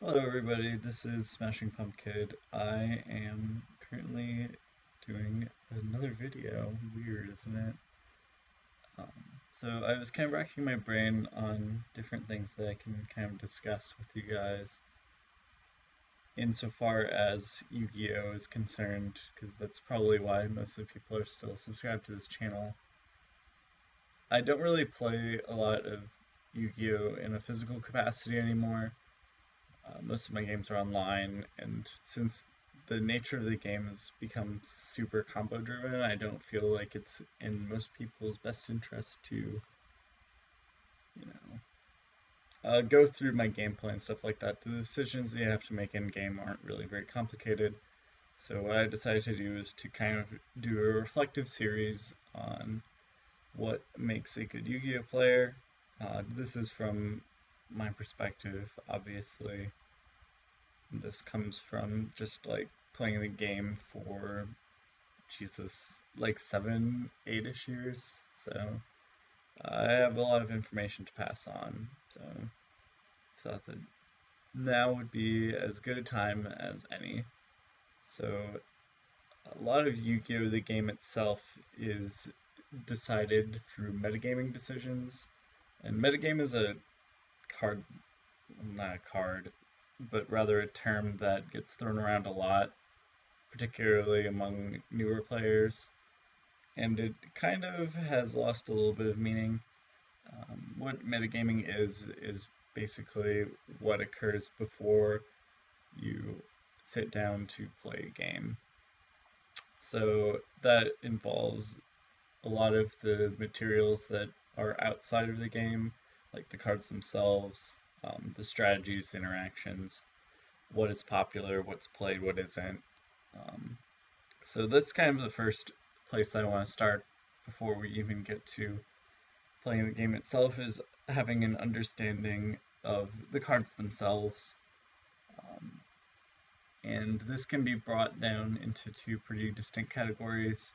Hello everybody, this is Smashing Pumpkid. I am currently doing another video. Weird, isn't it? Um, so I was kind of racking my brain on different things that I can kind of discuss with you guys insofar as Yu-Gi-Oh is concerned, because that's probably why most of the people are still subscribed to this channel. I don't really play a lot of Yu-Gi-Oh in a physical capacity anymore. Most of my games are online, and since the nature of the game has become super combo driven, I don't feel like it's in most people's best interest to, go through my gameplay and stuff like that. The decisions you have to make in game aren't really very complicated. So what I decided to do is to kind of do a reflective series on what makes a good Yu-Gi-Oh player. This is from my perspective, obviously. This comes from just like playing the game for Jesus, like 7, 8-ish years. So I have a lot of information to pass on. So I thought that now would be as good a time as any. So a lot of Yu-Gi-Oh! The game itself is decided through metagaming decisions. And metagame is a card, not a card, but rather a term that gets thrown around a lot, particularly among newer players, and it kind of has lost a little bit of meaning. What metagaming is basically what occurs before you sit down to play a game. So that involves a lot of the materials that are outside of the game, like the cards themselves, the strategies, the interactions, what is popular, what's played, what isn't. Um, So that's kind of the first place I want to start before we even get to playing the game itself, is having an understanding of the cards themselves. Um, and this can be brought down into two pretty distinct categories.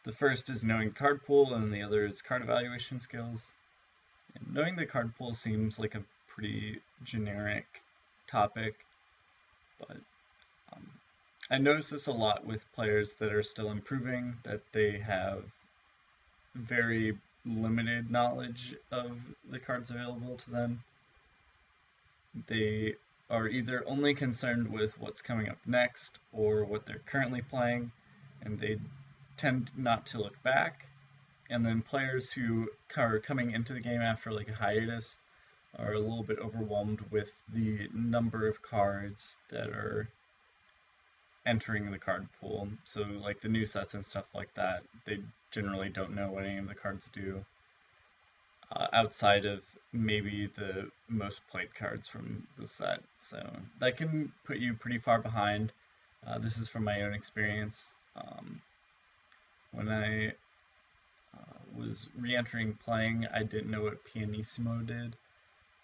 The first is knowing card pool, and the other is card evaluation skills. And knowing the card pool seems like a pretty generic topic, but um, I notice this a lot with players that are still improving, that they have very limited knowledge of the cards available to them. They are either only concerned with what's coming up next or what they're currently playing, and they tend not to look back. And then players who are coming into the game after like a hiatus are a little bit overwhelmed with the number of cards that are entering the card pool. So like the new sets and stuff like that, they generally don't know what any of the cards do, outside of maybe the most played cards from the set. So that can put you pretty far behind. This is from my own experience. When I was re-entering playing, I didn't know what Pianissimo did.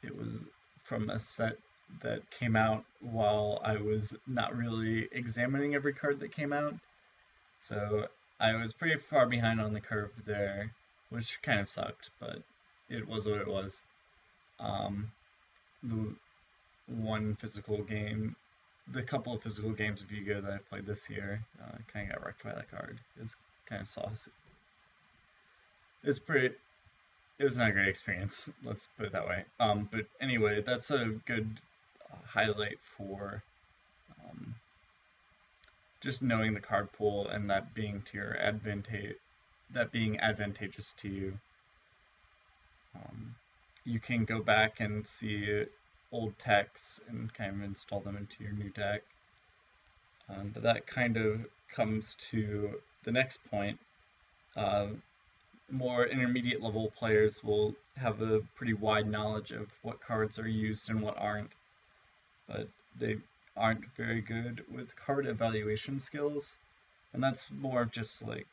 It was from a set that came out while I was not really examining every card that came out. So I was pretty far behind on the curve there, which kind of sucked, but it was what it was. Um, the one physical game, the couple of physical games of Yu-Gi-Oh that I played this year, kind of got wrecked by that card. It's kind of saucy. It's pretty. It was not a great experience. Let's put it that way. But anyway, that's a good highlight for um, just knowing the card pool and that being to your advantage. That being advantageous to you. Um, you can go back and see old techs and kind of install them into your new deck. But that kind of comes to the next point. Uh, More intermediate level players will have a pretty wide knowledge of what cards are used and what aren't, but they aren't very good with card evaluation skills. And that's more just like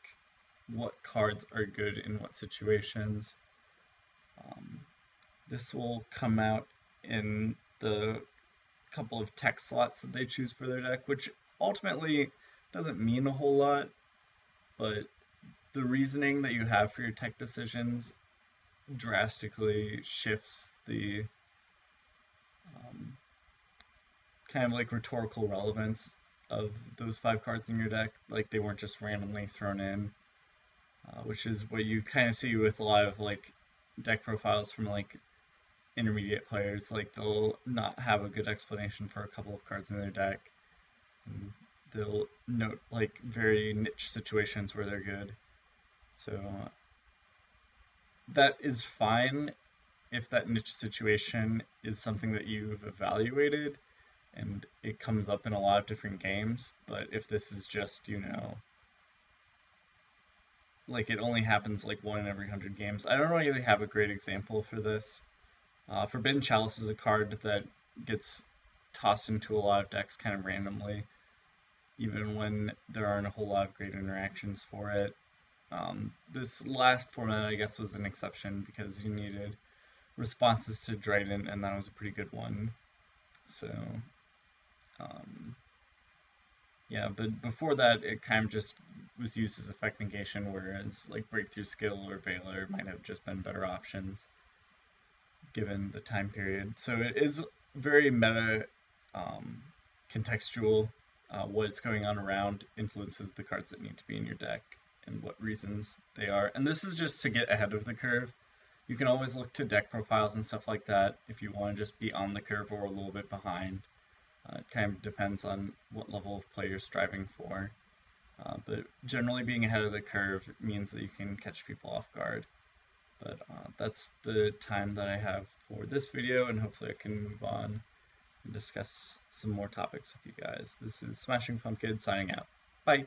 what cards are good in what situations. Um, this will come out in the couple of tech slots that they choose for their deck, which ultimately doesn't mean a whole lot, but the reasoning that you have for your tech decisions drastically shifts the um, kind of like rhetorical relevance of those 5 cards in your deck. Like they weren't just randomly thrown in, which is what you kind of see with a lot of like deck profiles from like intermediate players. Like they'll not have a good explanation for a couple of cards in their deck. And they'll note like very niche situations where they're good. So that is fine if that niche situation is something that you've evaluated and it comes up in a lot of different games. But if this is just, like it only happens like 1 in every 100 games, I don't really have a great example for this. Forbidden Chalice is a card that gets tossed into a lot of decks kind of randomly, even when there aren't a whole lot of great interactions for it. This last format, I guess, was an exception because you needed responses to Dryden, and that was a pretty good one. So, yeah, but before that, it kind of just was used as effect negation, whereas like Breakthrough Skill or Valor might have just been better options given the time period. So it is very meta contextual. What's going on around influences the cards that need to be in your deck and what reasons they are. And this is just to get ahead of the curve. You can always look to deck profiles and stuff like that if you want to just be on the curve or a little bit behind. It kind of depends on what level of play you're striving for. But generally being ahead of the curve means that you can catch people off guard. But that's the time that I have for this video, and hopefully I can move on and discuss some more topics with you guys. This is Smashing Pumpkin signing out. Bye!